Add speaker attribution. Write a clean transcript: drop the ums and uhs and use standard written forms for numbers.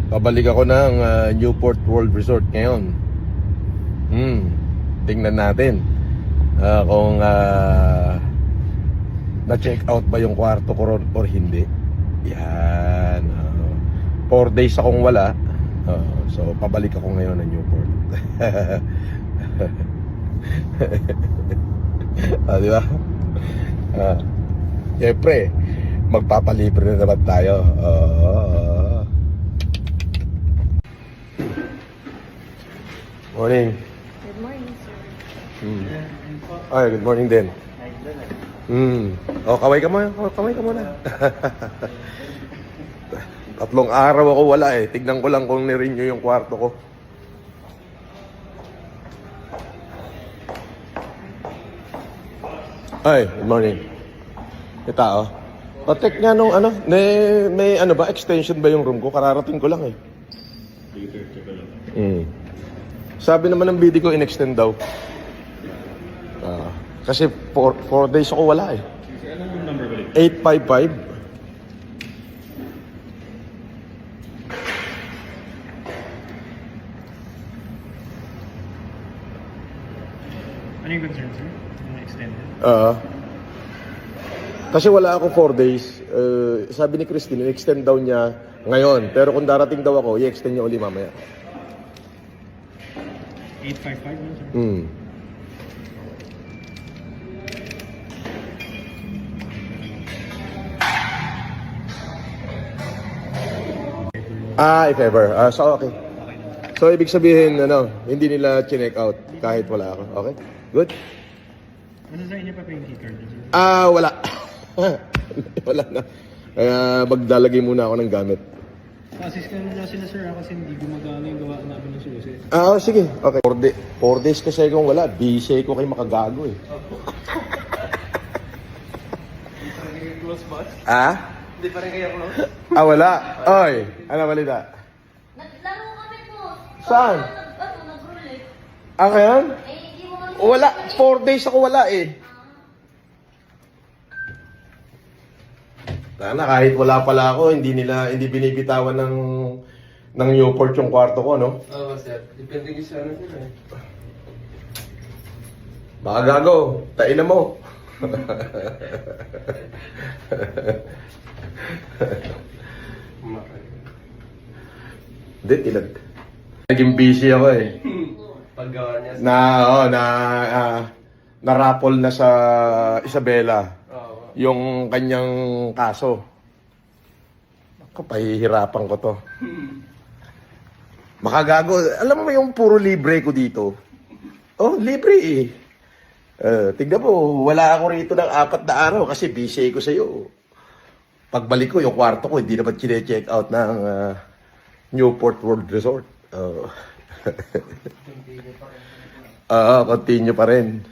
Speaker 1: Pabalik ako ng Newport World Resort ngayon. Tingnan natin kung na-check out ba yung kwarto ko or hindi. Yan. 4 days akong wala. So pabalik ako ngayon ng Newport. Di ba? Siyempre, magpapalibre na naman tayo. Morning.
Speaker 2: Good morning, sir.
Speaker 1: Ay, good morning din. Kaway ka muna. Kaway ka muna. 3 araw ako wala eh. Tignan ko lang kung ni-renew yung kwarto ko. Ay, good morning. May tao. Patek nga nung ano, may ano ba, extension ba yung room ko? Kararating ko lang eh. Sabi naman ng BD ko, in-extend daw. Kasi 4 days ako wala eh.
Speaker 3: Anong number ba?
Speaker 1: 855.
Speaker 3: Ano yung concern, sir? Yung extended?
Speaker 1: Kasi wala ako 4 days. Sabi ni Christine, in-extend daw niya ngayon. Pero kung darating daw ako, i-extend niya uli mamaya.
Speaker 3: 855 yun, sir?
Speaker 1: If ever. So, okay. So, ibig sabihin, hindi nila chinek out kahit wala ako. Okay? Good?
Speaker 3: Ano sa inyo pa pa yung key card, sir?
Speaker 1: Wala. Wala na. Kaya magdalagay muna ako ng gamit.
Speaker 3: Assist ko na sila, sir, kasi hindi gumagana yung gawa namin ng susi.
Speaker 1: Sige. Okay. 4 days kasi kung wala. Busy ko kayo makagago eh.
Speaker 3: Close ba? Hindi pa rin kayo close?
Speaker 1: Wala. Oy, ano balita?
Speaker 2: Naglaro kami po.
Speaker 1: Saan?
Speaker 2: Nag-roulette.
Speaker 1: Ngayon?
Speaker 2: Hindi mo kami...
Speaker 1: Wala. 4 days ako wala eh. Sana kahit wala pala ako, hindi binibitawan ng Newport yung kwarto ko, no?
Speaker 4: Oo, sir. Depende ko sa ano, sir.
Speaker 1: Baka gago, tain na mo. Hindi, naging busy ako eh.
Speaker 4: Paggawa niya.
Speaker 1: Na-raffle na sa Isabela
Speaker 4: Oo.
Speaker 1: yung kanyang kaso. Ako, pahihirapan ko to. Makagago. Alam mo yung puro libre ko dito? Libre eh. Tignan mo, wala ako rito ng 4 na araw kasi busy ko sa'yo. Pagbalik ko, yung kwarto ko, hindi naman chine-check out ng Newport World Resort. Continue pa rin.